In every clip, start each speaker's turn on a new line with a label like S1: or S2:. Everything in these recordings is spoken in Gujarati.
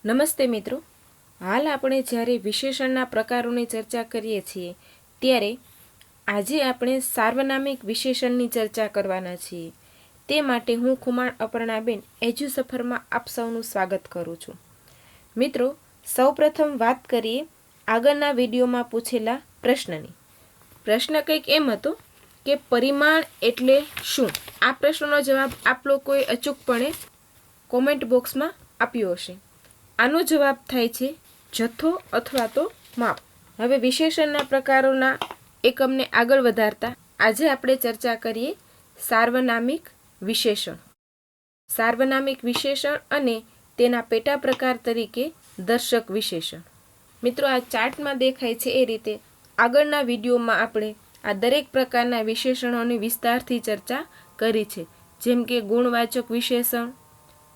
S1: નમસ્તે મિત્રો, હાલ આપણે જ્યારે વિશેષણના પ્રકારોની ચર્ચા કરીએ છીએ ત્યારે આજે આપણે સાર્વનામિક વિશેષણની ચર્ચા કરવાના છીએ. તે માટે હું ખુમાણ અપર્ણાબેન એજ્યુસફરમાં આપ સૌનું સ્વાગત કરું છું. મિત્રો, સૌપ્રથમ વાત કરીએ આગળના વિડીયોમાં પૂછેલા પ્રશ્નની. પ્રશ્ન કંઈક એમ હતો કે પરિમાણ એટલે શું? આ પ્રશ્નનો જવાબ આપ લોકોએ અચૂકપણે કોમેન્ટ બોક્સમાં આપ્યો હશે. આનો જવાબ થાય છે જથ્થો અથવા તો માપ. હવે વિશેષણના પ્રકારોના એકમને આગળ વધારતા આજે આપણે ચર્ચા કરીએ સાર્વનામિક વિશેષણ. સાર્વનામિક વિશેષણ અને તેના પેટા પ્રકાર તરીકે દર્શક વિશેષણ. મિત્રો, આ ચાર્ટમાં દેખાય છે એ રીતે આગળના વિડીયોમાં આપણે આ દરેક પ્રકારના વિશેષણોની વિસ્તારથી ચર્ચા કરી છે, જેમ કે ગુણવાચક વિશેષણ,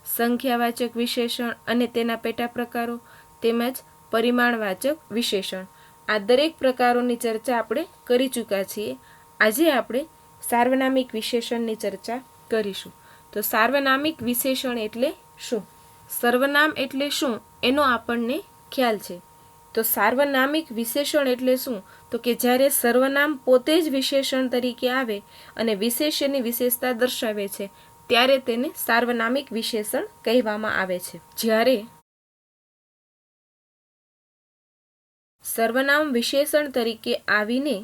S1: સંખ્યાવાચક વિશેષણ અને તેના પેટા પ્રકારો, તેમજ પરિમાણવાચક વિશેષણ. આ દરેક પ્રકારોની ચર્ચા આપણે કરી ચૂક્યા છીએ. આજે આપણે સાર્વનામિક વિશેષણની ચર્ચા કરીશું. તો સાર્વનામિક વિશેષણ એટલે શું? સર્વનામ એટલે શું એનો આપણને ખ્યાલ છે. તો સાર્વનામિક વિશેષણ એટલે શું? તો કે જ્યારે સર્વનામ પોતે જ વિશેષણ તરીકે આવે અને વિશેષ્યની વિશેષતા દર્શાવે છે ત્યારે તેને સાર્વનામિક વિશેષણ કહેવામાં આવે છે. જ્યારે સર્વનામ વિશેષણ તરીકે આવીને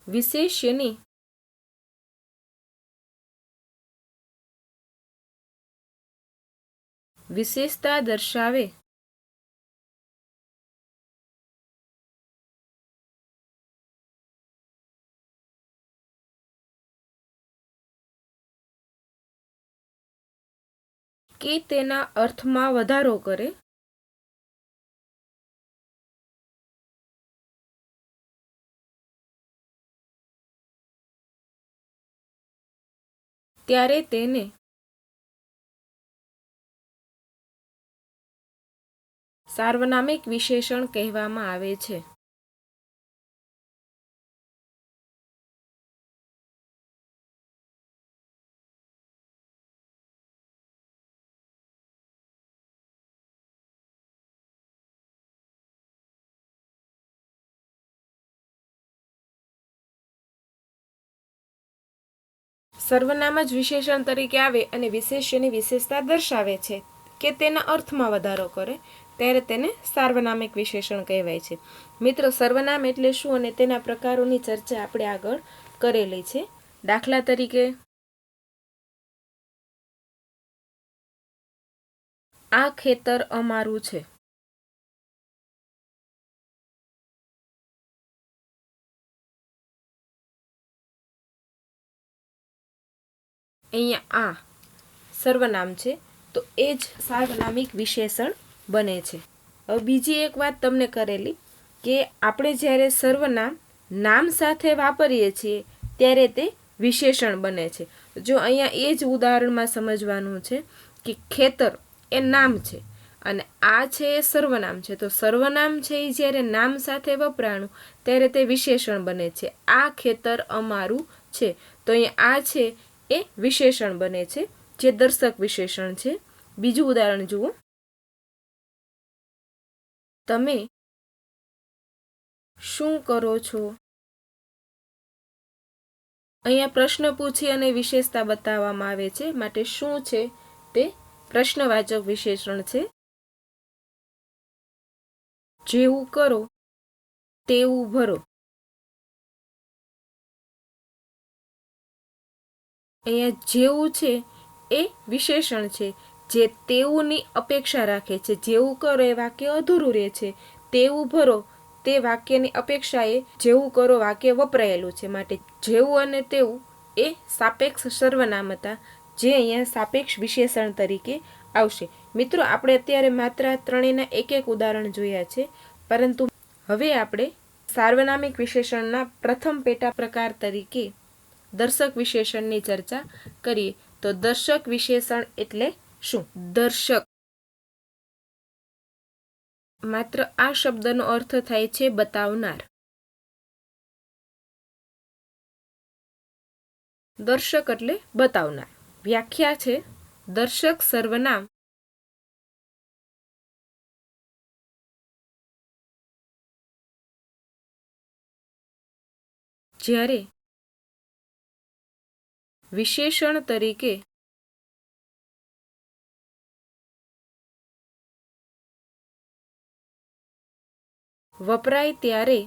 S1: વિશેષ્યની વિશેષતા દર્શાવે કે તેના અર્થમાં વધારો કરે ત્યારે તેને સાર્વનામિક વિશેષણ કહેવામાં આવે છે. સર્વનામ જ વિશેષણ તરીકે આવે અને વિશેષ્યની વિશેષતા દર્શાવે છે કે તેના અર્થમાં વધારો કરે ત્યારે તેને સાર્વનામિક વિશેષણ કહેવાય છે. મિત્રો, સર્વનામ એટલે શું અને તેના પ્રકારોની ચર્ચા આપણે આગળ કરેલી છે. દાખલા તરીકે, આ ખેતર અમારું છે. અહીંયા આ સર્વનામ છે તો એ જ સાર્વનામિક વિશેષણ બને છે. હવે બીજી એક વાત તમને કરેલી કે આપણે જ્યારે સર્વનામ નામ સાથે વાપરીએ છીએ ત્યારે તે વિશેષણ બને છે. જો અહીંયા એ જ ઉદાહરણમાં સમજવાનું છે કે ખેતર એ નામ છે અને આ છે એ સર્વનામ છે. તો સર્વનામ છે એ જ્યારે નામ સાથે વપરાણું ત્યારે તે વિશેષણ બને છે. આ ખેતર અમારું છે. તો અહીંયા આ છે એ વિશેષણ બને છે, જે દર્શક વિશેષણ છે. બીજું ઉદાહરણ જુઓ. તમે શું કરો છો? અહીંયા પ્રશ્ન પૂછી અને વિશેષતા બતાવવામાં આવે છે, માટે શું છે તે પ્રશ્નવાચક વિશેષણ છે. જેવું કરો તેવું ભરો. અહીંયા જેવું છે એ વિશેષણ છે, જે તેવુંની અપેક્ષા રાખે છે. જેવું કરો એ વાક્ય અધૂરું રહે છે. તેવું ભરો તે વાક્યની અપેક્ષાએ જેવું કરો વાક્ય વપરાયેલું છે. માટે જેવું અને તેવું એ સાપેક્ષ સર્વનામ હતા, જે અહીંયા સાપેક્ષ વિશેષણ તરીકે આવશે. મિત્રો, આપણે અત્યારે માત્ર ત્રણેયના એક એક ઉદાહરણ જોયા છે, પરંતુ હવે આપણે સાર્વનામિક વિશેષણના પ્રથમ પેટા પ્રકાર તરીકે દર્શક વિશેષણની ચર્ચા કરીએ. તો દર્શક વિશેષણ એટલે શું? દર્શક માત્ર આ શબ્દનો અર્થ થાય છે બતાવનાર. દર્શક એટલે બતાવનાર. વ્યાખ્યા છે દર્શક સર્વનામ જ્યારે વિશેષણ તરીકે વપરાય ત્યારે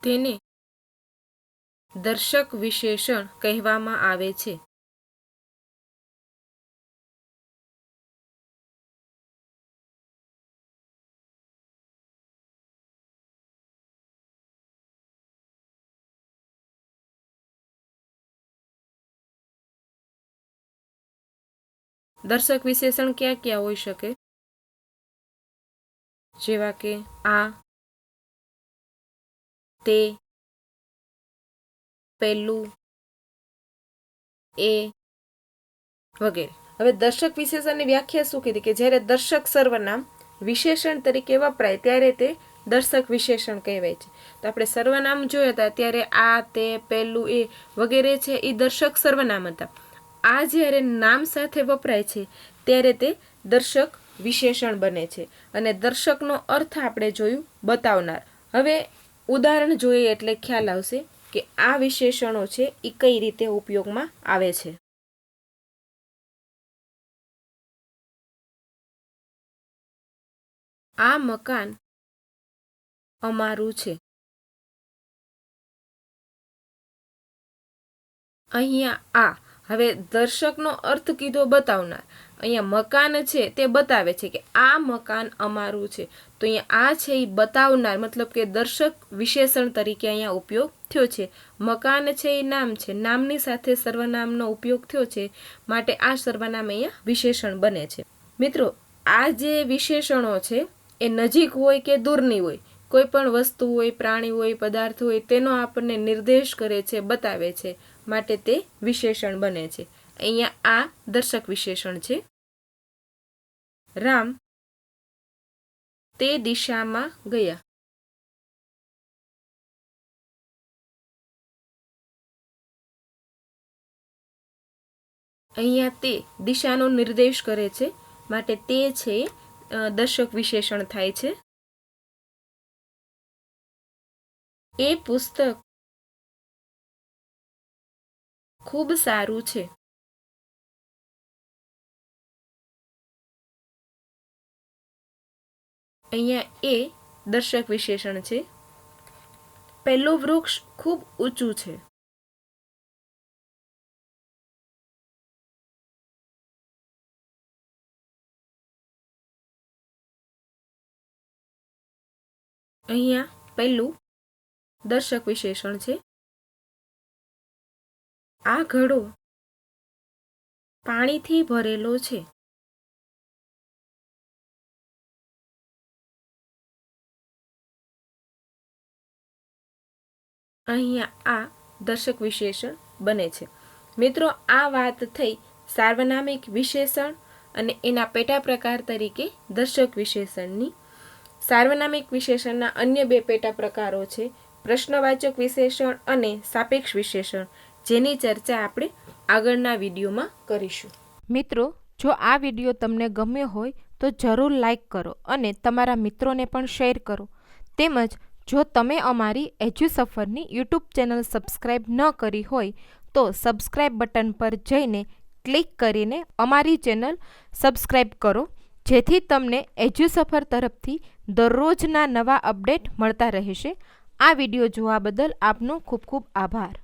S1: તેને દર્શક વિશેષણ કહેવામાં આવે છે. દર્શક વિશેષણ ક્યાં ક્યાં હોઈ શકે? જેવા કે આ, તે, પેલું, એ વગેરે. હવે દર્શક વિશેષણની વ્યાખ્યા શું કીધી કે જ્યારે દર્શક સર્વનામ વિશેષણ તરીકે વપરાય ત્યારે તે દર્શક વિશેષણ કહેવાય છે. તો આપણે સર્વનામ જોયા હતા ત્યારે આ, તે, પેલું, એ વગેરે છે એ દર્શક સર્વનામ હતા. આ જ્યારે નામ સાથે વપરાય છે ત્યારે તે દર્શક વિશેષણ બને છે. અને દર્શકનો અર્થ આપણે જોયું બતાવનાર. હવે ઉદાહરણ જોઈએ એટલે ખ્યાલ આવશે કે આ વિશેષણો છે એ કઈ રીતે ઉપયોગમાં આવે છે. આ મકાન અમારું છે. અહીંયા આ હવે દર્શકનો અર્થ કીધો બતાવનાર. અહીંયા મકાન છે તે બતાવે છે કે આ મકાન અમારું છે. તો અહીંયા આ છે એ બતાવનાર મતલબ કે દર્શક વિશેષણ તરીકે અહીંયા ઉપયોગ થયો છે. મકાન છે એ નામ છે, નામની સાથે સર્વનામનો ઉપયોગ થયો છે માટે આ સર્વનામ અહીંયા વિશેષણ બને છે. મિત્રો, આ જે વિશેષણો છે એ નજીક હોય કે દૂરની હોય, કોઈ પણ વસ્તુ હોય, પ્રાણી હોય, પદાર્થ હોય તેનો આપણને નિર્દેશ કરે છે, બતાવે છે માટે તે વિશેષણ બને છે. અહીંયા આ દર્શક વિશેષણ છે. રામ તે દિશામાં ગયા. અહીંયા તે દિશાનો નિર્દેશ કરે છે માટે તે છે દર્શક વિશેષણ થાય છે. એ પુસ્તક ખૂબ સારું છે. અહીંયા એ દર્શક વિશેષણ છે. પેલું વૃક્ષ ખૂબ ઊંચું છે. અહીંયા પહેલું દર્શક વિશેષણ છે. આ ઘડો પાણીથી ભરેલો છે. અહીંયા આ દર્શક વિશેષણ બને છે. મિત્રો, આ વાત થઈ સાર્વનામિક વિશેષણ અને એના પેટા પ્રકાર તરીકે દર્શક વિશેષણની. સાર્વનામિક વિશેષણના અન્ય બે પેટા પ્રકારો છે પ્રશ્નવાચક વિશેષણ અને સાપેક્ષ વિશેષણ, જેની ચર્ચા આપણે આગળના વિડીયોમાં કરીશું. મિત્રો, જો આ વિડીયો તમને ગમ્યો હોય તો જરૂર લાઈક કરો અને તમારા મિત્રોને પણ શેર કરો. તેમજ જો તમે અમારી એજ્યુસફરની યુટ્યુબ ચેનલ સબસ્ક્રાઈબ ન કરી હોય તો સબસ્ક્રાઈબ બટન પર જઈને ક્લિક કરીને અમારી ચેનલ સબસ્ક્રાઈબ કરો, જેથી તમને એજ્યુસફર તરફથી દરરોજના નવા અપડેટ મળતા રહેશે. આ વિડીયો જોવા બદલ આપનો ખૂબ ખૂબ આભાર.